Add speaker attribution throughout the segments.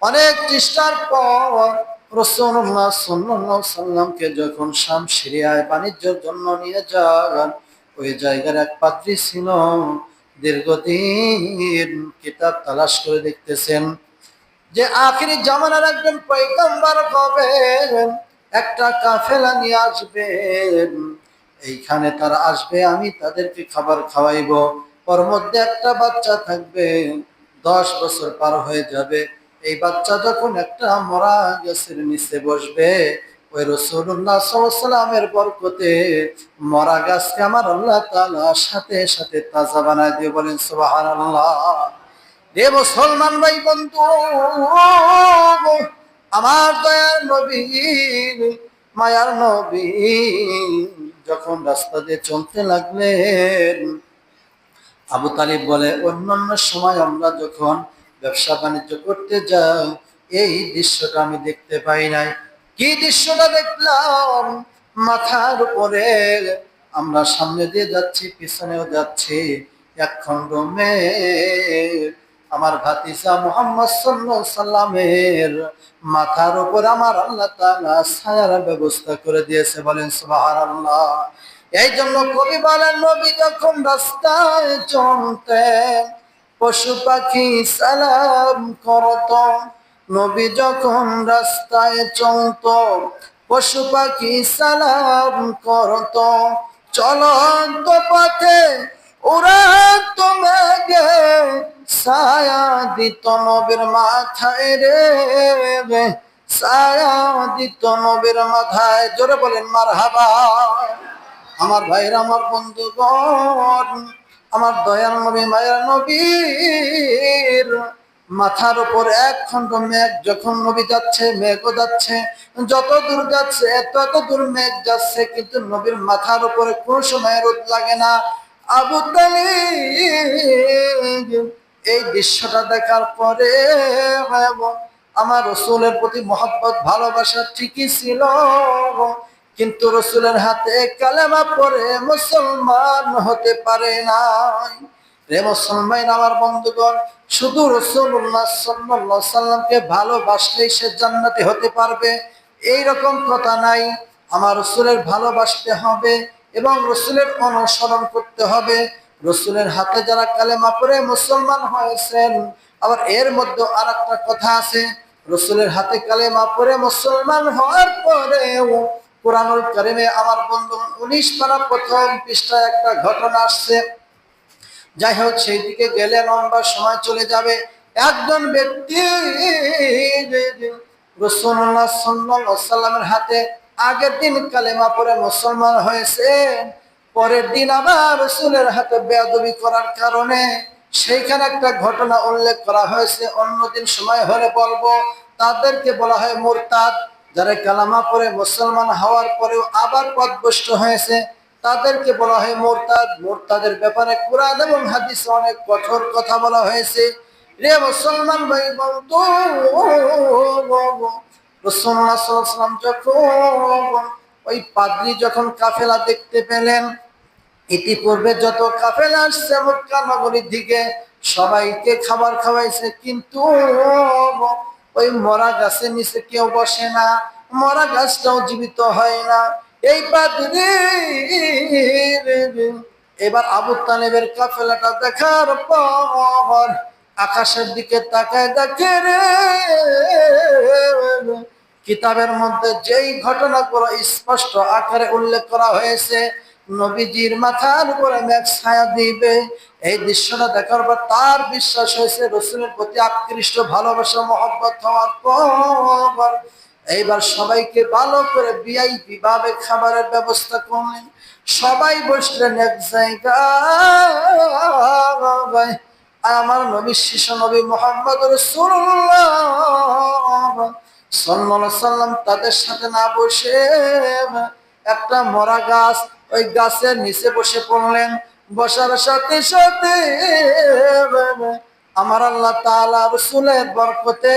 Speaker 1: অনেক চেষ্টার পর রাসূলুল্লাহ সাল্লাল্লাহু আলাইহি সাল্লামকে যখন শাম সিরিয়ায় বাণিজ্যের জন্য নিয়ে যান, ওই জায়গার এক পাদ্রী ছিল দীর্ঘদিন কিতাব তালাশ করে দেখতেছেন যে আখিরি জামানার একজন পয়গম্বর হবেন, একটা কাফেলা নিয়ে আসবেন, এইখানে তারা আসবে, আমি তাদেরকে খাবার খাওয়াইবো। ওর মধ্যে একটা বাচ্চা থাকবে, 10 বছর পার হয়ে যাবে। এই বাচ্চা যখন একটা মরা গাছের নিচে বসবে, ওই রাসূলুল্লাহ সাল্লাল্লাহু আলাইহি ওয়াসাল্লামের বরকতে মরা গাছকে আমার আল্লাহ তাআলা সাথে সাথে তাজা বানায় দিয়ে, বলেন সুবহানাল্লাহ। রে মুসলমান ভাই বন্ধু, আমার দয়ার নবী, মায়ার নবী যখন রাস্তা দিয়ে চলতে লাগলেন, আবু তালিব বলে, অন্যান্য সময় আমরা যখন ব্যবসা বাণিজ্য করতে যাই, এই দৃশ্যটা আমি দেখতে পাই নাই। কি দৃশ্যটা দেখলাম? মাথার উপরে আমরা সামনে দিয়ে যাচ্ছি, পিছনেও যাচ্ছি, এক খণ্ড মেঘ আমার ভাতিজা মুহাম্মদ সাল্লাল্লাহু আলাইহি সাল্লামের মাথার উপর আমার আল্লাহ তাআলা ছায়ার ব্যবস্থা করে দিয়েছে, বলেন সুবহানাল্লাহ। এই জন্য কবি বলেন, নবী যখন রাস্তায় চলতেন পশু পাখি সালাম করত। নবী যখন রাস্তায় চলত পশু পাখি সালাম করত। চলন্ত পথে উড়াত মেঘে ছায়া দিত নবীর মাথায় রে, ছায়া দিত নবীর মাথায়। জোরে বলেন মারহাবা। আমার ভাইরা, আমার বন্ধুগণ, আমার দয়াল নবী মায়ের নবীর মাথার উপর এক খণ্ড মেঘ যখন নবী যাচ্ছে, মেঘও যাচ্ছে, যত দূর যাচ্ছে তত দূর মেঘ যাচ্ছে, কিন্তু নবীর মাথার উপরে কোনো সময় রোদ লাগে না। আবু তালিব এই দৃশ্যটা দেখার পরে আমার রাসূলের প্রতি মহব্বত ভালোবাসা ঠিকই ছিল, কিন্তু রাসূলের হাতে কালেমা পড়ে মুসলমান হতে পারে নাই। রে মুসলমান আমার বন্ধুগণ, শুধু রাসূলুল্লাহ সাল্লাল্লাহু আলাইহি সাল্লামকে ভালোবাসলেই সে জান্নাতি হতে পারবে এই রকম কথা নাই। আমার রাসূলের ভালোবাসতে হবে এবং রাসূলের অনুসরণ করতে হবে। রাসূলের হাতে যারা কালেমা পড়ে মুসলমান হয়েছেন, আবার এর মধ্যে আরেকটা কথা আছে, রাসূলের হাতে কালেমা পড়ে মুসলমান হওয়ার পরেও কুরআনুল কারীমে আমার বন্ধু 19 পারা প্রথম পৃষ্ঠায় একটা ঘটনা আসছে। যাই হোক, সেই দিকে গেলে লম্বা সময় চলে যাবে। একজন ব্যক্তি রাসূলুল্লাহ সাল্লাল্লাহু আলাইহি সাল্লামের হাতে আগের দিন কালেমা পড়ে মুসলমান হয়েছে, পরের দিন আবার রাসূলের হাতে বেয়াদবি করার কারণে সেইখানে একটা ঘটনা উল্লেখ করা হয়েছে, অন্যদিন সময় হলে বলবো। তাদেরকে বলা হয় মুরতাদ। যারা কালেমা পড়ে মুসলমান হওয়ার পরেও আবার পথভ্রষ্ট হয়েছে, তাদেরকে বলা হয় মুরতাদ। মুরতাদের ব্যাপারে কুরআন এবং হাদিসে অনেক কঠোর কথা বলা হয়েছে। রে মুসলমান ভাই বন্ধু, রাসূলুল্লাহ সাল্লাল্লাহু আলাইহি ওয়াসাল্লাম যখন ওই পাদ্রী যখন কাফেলা দেখতে পেলেন, ইতিপূর্বে যত কাফেলা আসছে মক্কা নগরীর দিকে সবাইকে খাবার খাওয়াইছে, কিন্তু ওই মরা গাছের নিচে কেউ বসে না, মরা গাছটাও জীবিত হয় না। এই পাদ্রী এবার আবু তালেবের কাফেলাটা দেখার পর আকাশের দিকে তাকায় দেখে রে, কিতাবের মধ্যে যেই ঘটনাগুলো স্পষ্ট আকারে উল্লেখ করা হয়েছে, নবীজির মাথার উপরে মেঘ ছায়া দিবে, এই দৃশ্যটা দেখার পর তার বিশ্বাস হয়েছে, রাসূলের প্রতি আকৃষ্ট ভালোবাসা মহব্বত হওয়ার পর এইবার সবাইকে ভালো করে ভিআইপি ভাবে খাবারের ব্যবস্থা করলেন। সবাই বসলেন এক জায়গায়। আমার নবী শিশু নবী মুহাম্মদ রাসূলুল্লাহ সাল্লাল্লাহু আলাইহি সাল্লাম তাদের সাথে না বসে একটা মরা গাছ, ওই গাছের নিচে বসে পড়লেন। বসার সাথে সাথে আমার আল্লাহ তাআলা রাসূলের বরকতে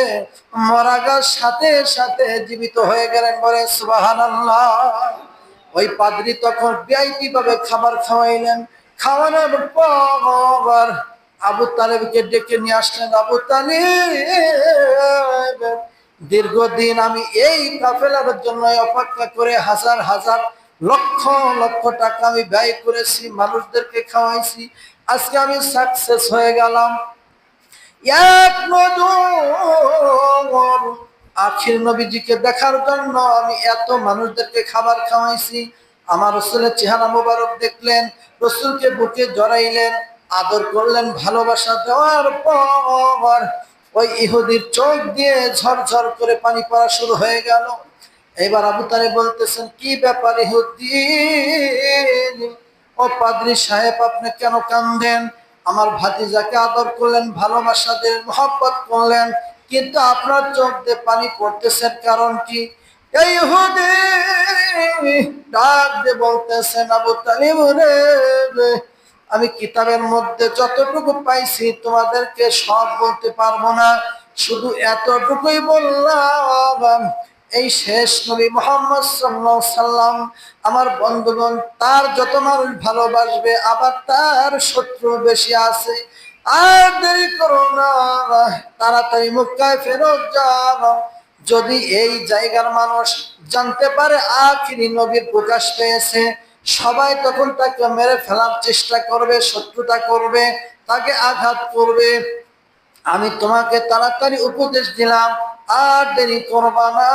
Speaker 1: মরা গাছ সাথে সাথে জীবিত হয়ে গেলেন, বলে সুবহানাল্লাহ। ওই পাদ্রী তখন ভিআইপি ভাবে খাবার খাওয়াইলেন। খাওয়ানোর পর আবু তালেবকে ডেকে নিয়ে আসলেন। আবু তালেব, দীর্ঘদিন আমি এই কাফেলার জন্য অপেক্ষা করে হাজার হাজার লক্ষ লক্ষ টাকা আমি ব্যয় করেছি, মানুষদেরকে খাওয়াইছি। আজকে আমি সাকসেস হয়ে গেলাম। এক নজর আখির নবীজিকে দেখার জন্য আমি এত মানুষদেরকে খাবার খাওয়াইছি। আমার রসুলের চেহারা মোবারক দেখলেন, রসুলকে বুকে জড়াইলেন, আদর করলেন। ভালোবাসা দেওয়ার পর ওই ইহুদির চোখ দিয়ে ঝরঝর করে পানি পড়া শুরু হয়ে গেল। এবার আবু তালেব বলতেছেন, কি ব্যাপার ইহুদি? ও পাদ্রী সাহেব, আপনি কেন কান্দেন? আমার ভাতিজাকে আদর করলেন, ভালোবাসা দিয়ে মহব্বত করলেন, কিন্তু আপনার চোখ দিয়ে পানি পড়তেছেন, কারণ কি? এই ইহুদি ডাক দিয়ে বলতেছেন, আবু তালিব রে, আমি কিতাবের মধ্যে যতটুকু পাইছি তোমাদেরকে সব বলতে পারবো না, শুধু এতটুকুই বললাম, এই শেষ নবী মুহাম্মদ সাল্লাল্লাহু আলাইহি সাল্লাম আমার বন্ধুগণ, তার যত মানুষ ভালোবাসবে আবার তার শত্রু বেশি আছে। আর দেরি করো না, তাড়াতাড়ি মক্কায় ফেরত যাও। যদি এই জায়গার মানুষ জানতে পারে আখিরি নবীর প্রকাশ পেয়েছে, সবাই তখন তাকে মেরে ফেলার চেষ্টা করবে, শত্রুতা করবে, তাকে আঘাত করবে। আমি তোমাকে তাড়াতাড়ি উপদেশ দিলাম, আর দেরি করবা না,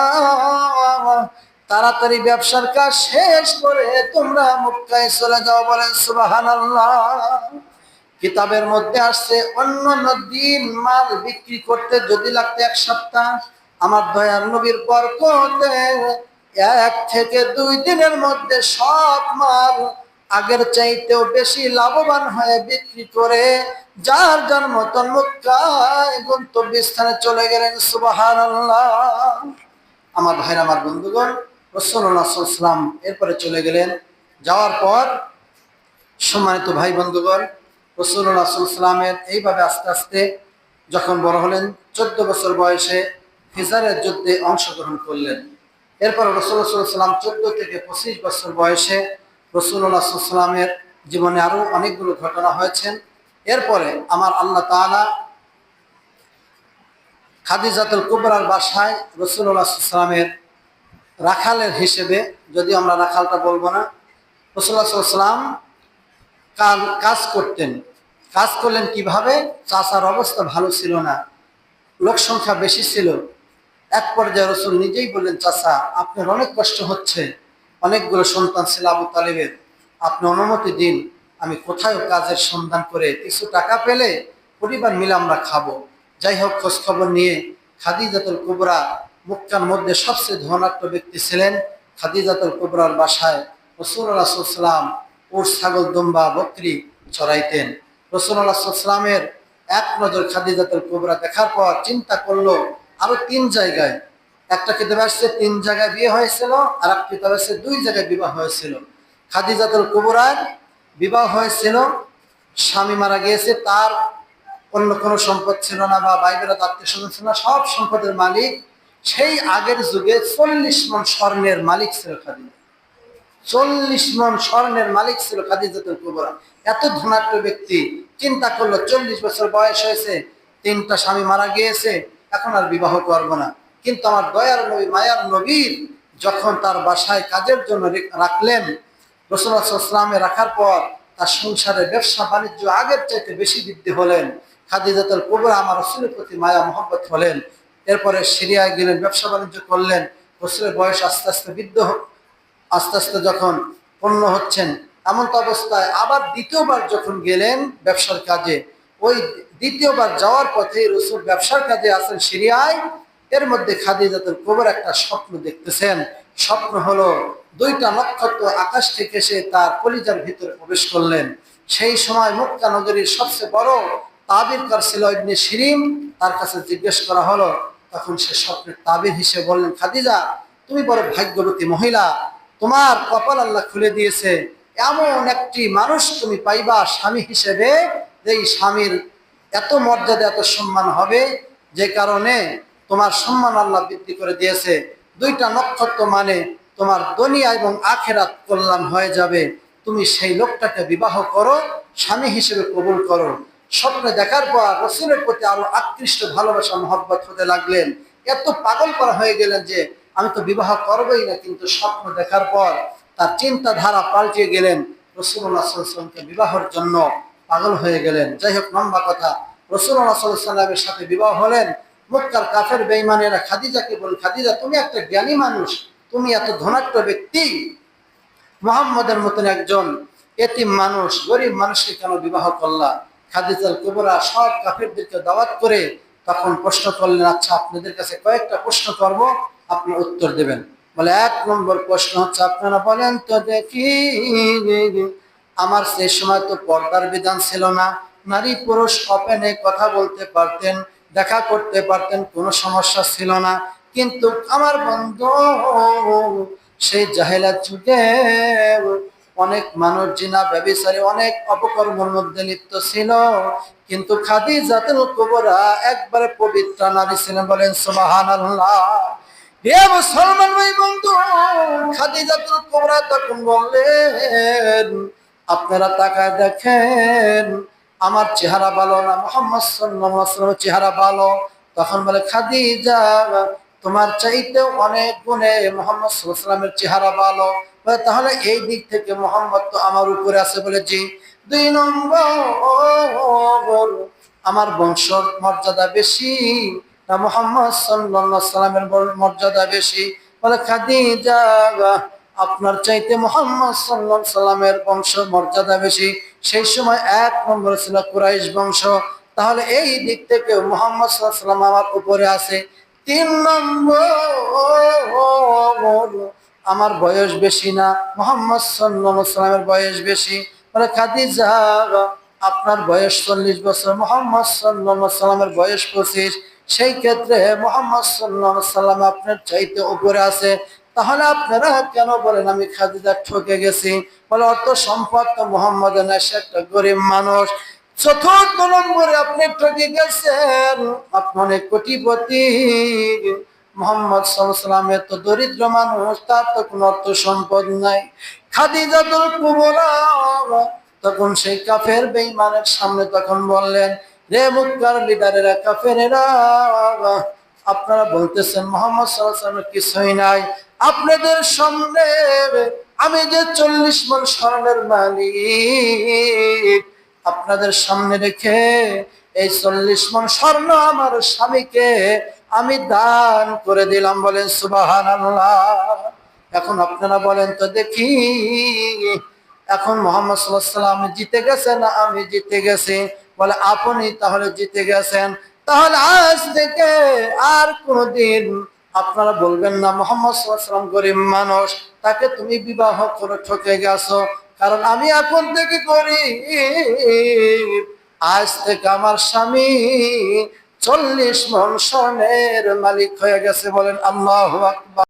Speaker 1: তাড়াতাড়ি ব্যবসার কাজ শেষ করে তোমরা মক্কায় চলে যাও। বলেন সুবহানাল্লাহ। কিতাবের মধ্যে আসছে, অন্যান্য দিন মাল বিক্রি করতে যদি লাগতো 1 সপ্তাহ, আমার দয়ার নবীর বরকতে 1 থেকে 2 দিনের মধ্যে সব মাল আগের চাইতেও বেশি লাভবান হয়ে বিক্রি করে যার যার মতন মক্কায় গন্তব্যস্থানে চলে গেলেন। সুবহানাল্লাহ। আমার ভাইরা, আমার বন্ধুগণ, রাসূলুল্লাহ সাল্লাল্লাহু আলাইহি ওয়াসাল্লাম এরপরে চলে গেলেন। যাওয়ার পর সম্মানিত ভাই বন্ধুগণ, রাসূলুল্লাহ সাল্লাল্লাহু আলাইহি ওয়াসাল্লামের এইভাবে আস্তে আস্তে যখন বড় হলেন, 14 বছর বয়সে হিজারের যুদ্ধে অংশগ্রহণ করলেন। এরপর রাসূলুল্লাহ সাল্লাল্লাহু আলাইহি ওয়াসাল্লাম 14 থেকে 25 বছর বয়সে রাসূলুল্লাহ সাল্লাল্লাহু আলাইহি ওয়াসাল্লামের জীবনে আরো অনেকগুলো ঘটনা হয়েছে। এরপরে আমার আল্লাহ তাআলা খাদিজাতুল কুবরার বাসায় রাসূলুল্লাহ সাল্লাল্লাহু আলাইহি ওয়াসাল্লামের রাখালের হিসেবে, যদি আমরা রাখালটা বলবো না, রাসূলুল্লাহ সাল্লাল্লাহু আলাইহি ওয়াসাল্লাম কাজ করতেন। কাজ করলেন কিভাবে? চাচার অবস্থা ভালো ছিল না, লোক সংখ্যা বেশি ছিল। এক পর্যায়ে রাসূল নিজেই বললেন, চাচা আপনার অনেক কষ্ট হচ্ছে, অনেকগুলো সন্তান ছিল আবু তালেবের, আপনি অনুমতি দিন, আমি কোথাও কাজের সন্ধান করে কিছু টাকা পেলে পরিবার মিলে আমরা খাবো। যাই হোক, খোঁজ খবর নিয়ে খাদিজাতুল কুবরা, মক্কার মধ্যে সবচেয়ে ধনাঢ্য ব্যক্তি ছিলেন, খাদিজাতুল কুবরার বাসায় রাসূলুল্লাহ সাল্লাল্লাহু আলাইহি ওয়াসাল্লাম ওর ছাগল, দুম্বা, বকরি চড়াইতেন। রাসূলুল্লাহ সাল্লাল্লাহু আলাইহি ওয়াসাল্লামের এক নজর খাদিজাতুল কুবরা দেখার পর চিন্তা করলো, আরো 3 জায়গায়, একটা কিতাবে আসছে 3 জায়গায় বিয়ে হয়েছিল, আর একটা কিতাবে আসছে 2 জায়গায় বিবাহ হয়েছিল। খাদিজাতুল কুবরার বিবাহ হয়েছিল, স্বামী মারা গিয়েছে, তার অন্য কোনো সম্পদ ছিল না, বা বাইবের আত্মীয় স্বজন ছিল না, সব সম্পদের মালিক সেই আগের যুগে 40 মণ স্বর্ণের মালিক ছিল খাদিজা। 40 মণ স্বর্ণের মালিক ছিল খাদিজাতুল কুবরা। এত ধনাঢ্য ব্যক্তি। চিন্তা করলো, 40 বছর বয়স হয়েছে, 3টা স্বামী মারা গিয়েছে, এখন আর বিবাহ করবো না। কিন্তু আমার দয়ার নবী, মায়ার নবীর যখন তার বাসায় কাজের জন্য রাখলেন, রাসূলুল্লাহ সাল্লাল্লাহু আলাইহি ওয়াসাল্লামে রাখার পর তার সংসারে ব্যবসা বাণিজ্য আগের চাইতে বেশি বৃদ্ধি হলেন। খাদিজাতুল কুবরা আমার রাসূলের প্রতি মায়া মহব্বত হলেন। এরপরে সিরিয়ায় গেলেন, ব্যবসা বাণিজ্য করলেন। রাসূলের বয়স আস্তে আস্তে আস্তে আস্তে যখন পূর্ণ হচ্ছেন, এমন তো অবস্থায় আবার দ্বিতীয়বার যখন গেলেন ব্যবসার কাজে, ওই দ্বিতীয়বার যাওয়ার পথে রাসূল ব্যবসার কাজে আছেন সিরিয়ায়। এর মধ্যে খাদিজাতুল কুবরা একটা স্বপ্ন দেখতেছেন। স্বপ্ন হলো, 2টা নক্ষত্র আকাশ থেকে এসে তার কলিজার ভিতরে প্রবেশ করলেন। সেই সময় মক্কা নগরীর সবচেয়ে বড় তাবিরকার ছিল ইবনে শিরিন, তার কাছে জিজ্ঞেস করা হলো। তখন সে স্বপ্নের তাবির হিসেবে বললেন, খাদিজা তুমি বড় ভাগ্যবতী মহিলা, তোমার কপাল আল্লাহ খুলে দিয়েছে, এমন একটি মানুষ তুমি পাইবা স্বামী হিসেবে, যেই স্বামীর এত মর্যাদা, এত সম্মান হবে, যে কারণে তোমার সম্মান আল্লাহ বৃদ্ধি করে দিয়েছে। 2টা নক্ষত্র মানে তোমার দুনিয়া এবং আখিরাত কল্যাণ হয়ে যাবে। তুমি সেই লোকটাকে বিবাহ করো, স্বামী হিসেবে কবুল করো। স্বপ্নে দেখার পর রাসূলের প্রতি আরো আকৃষ্ট, ভালোবাসা, মহব্বত হতে লাগলেন। এত পাগল করা হয়ে গেলেন যে আমি তো বিবাহ করবই না, কিন্তু স্বপ্ন দেখার পর তার চিন্তাধারা পাল্টে গেলেন, রাসূলুল্লাহ সাল্লাল্লাহু আলাইহি ওয়াসাল্লামকে বিবাহের জন্য পাগল হয়ে গেলেন। যাই হোক, লম্বা কথা, রাসূলুল্লাহ সাল্লাল্লাহু আলাইহি ওয়াসাল্লামের সাথে বিবাহ হলেন। মক্কার কাফের বেঈমানেরা খাদিজাকে বলেন, খাদিজা তুমি একটা জ্ঞানী মানুষ, তুমি এত ধনাঢ্য ব্যক্তি, মুহাম্মদের মতন একজন এতিম মানুষ, গরিব মানুষকে কেন বিবাহ করলা? খাদিজাতুল কুবরা সব কাফেরদেরকে দাওয়াত করে তখন প্রশ্ন করলেন, আচ্ছা আপনাদের কাছে কয়েকটা প্রশ্ন করব, আপনি উত্তর দেবেন। বলে, 1 নম্বর প্রশ্ন হচ্ছে, আপনারা বলেন তো দেখি, আমার সেই সময় তো পর্দার বিধান ছিল না, নারী পুরুষ ওপেনে কথা বলতে পারতেন, দেখা করতে পারতেন, কোনো সমস্যা ছিল না। কিন্তু আমার বন্ধু সেই জাহেলাত যুগে অনেক মানুষ জিনা ব্যভিচারী অনেক অপকর্মের মধ্যে লিপ্ত ছিল, কিন্তু খাদিজাতুল কুবরা একবারে পবিত্র নারী ছিলেন। বলেন সুবহানাল্লাহ। হে মুসলমান ভাই বন্ধু, খাদিজাতুল কুবরা তখন বললেন, আপনারা তাকায় দেখেন আমার চেহারা ভালো না মুহাম্মদ সাল্লাল্লাহু আলাইহি ওয়াসাল্লামের চেহারা ভালো? তখন বলে, খাদিজা তোমার চাইতে অনেক গুণে মুহাম্মদ সাল্লাল্লাহু আলাইহি ওয়াসাল্লামের চেহারা ভালো। বলে, তাহলে এই দিক থেকে মুহাম্মদ তো আমার উপরে আছে। বলে, জি। 2 নম্বর, আমার বংশ মর্যাদা বেশি না মুহাম্মদ সাল্লাল্লাহু আলাইহি ওয়াসাল্লামের মর্যাদা বেশি? বলে, খাদিজা আপনার চাইতে মুহাম্মদ সাল্লাল্লাহু আলাইহি ওয়াসাল্লামের বংশ মর্যাদা বেশি। সেই সময় 1 নম্বর ছিল কুরাইশ বংশ, তাহলে এই দিক থেকে মুহাম্মদ সাল্লাল্লাহু আলাইহি ওয়াসাল্লাম আমার উপরে আছে। 3 নম্বর, আমার বয়স বেশি না মুহাম্মদ সাল্লাল্লাহু আলাইহি ওয়াসাল্লামের বয়স বেশি? বলে, খাদিজা আপনার বয়স 40 বছর, মুহাম্মদ সাল্লাল্লাহু আলাইহি ওয়াসাল্লামের বয়স 25, সেই ক্ষেত্রে মুহাম্মদ সাল্লাল্লাহু আলাইহি ওয়াসাল্লাম আপনার চাইতে উপরে আছে। তাহলে আপনারা কেন বলেন আমি খাদিজা ঠকে গেছি? বলে, অর্থ সম্পদ তো মুহাম্মদের না, সে একটা গরিব মানুষ। 4 নম্বরে আপনি ঠকে গেছেন, আপনি অনেক কোটিপতি, মুহাম্মদ সাল্লাল্লাহু আলাইহি ওয়াসাল্লাম তো দরিদ্র মানুষ, তার তো কোনো অর্থ সম্পদ নাই। খাদিজাতুল কুবরা তখন সেই কাফের বেঈমানের সামনে তখন বললেন, রে মক্কার লিডারেরা, কাফেরেরা, আপনারা বলতেছেন মুহাম্মদ সাল্লাল্লাহু আলাইহি ওয়াসাল্লামের কিছুই নাই, আপনাদের সামনে আমি যে 40 মণ স্বর্ণের মালিক, আপনাদের সামনে রেখে এই 40 মণ স্বর্ণ আমার স্বামীকে আমি দান করে দিলাম। বলেন সুবহানাল্লাহ। এখন আপনারা বলেন তো দেখি, এখন মুহাম্মদ সাল্লাল্লাহু আলাইহি ওয়াসাল্লাম জিতে গেছে না আমি জিতে গেছি? বলে, আপনি তাহলে জিতে গেছেন। তাহলে আজ থেকে আর কোনদিন আপনারা বলবেন না মুহাম্মদ সাল্লাল্লাহু আলাইহি ওয়াসাল্লাম গরিব মানুষ, তাকে তুমি বিবাহ করে ঠকে গেছো, কারণ আমি এখন থেকে গরিব। আজ থেকে আমার স্বামী 40 মণ স্বর্ণের মালিক হয়ে গেছে। বলেন আল্লাহু আকবার।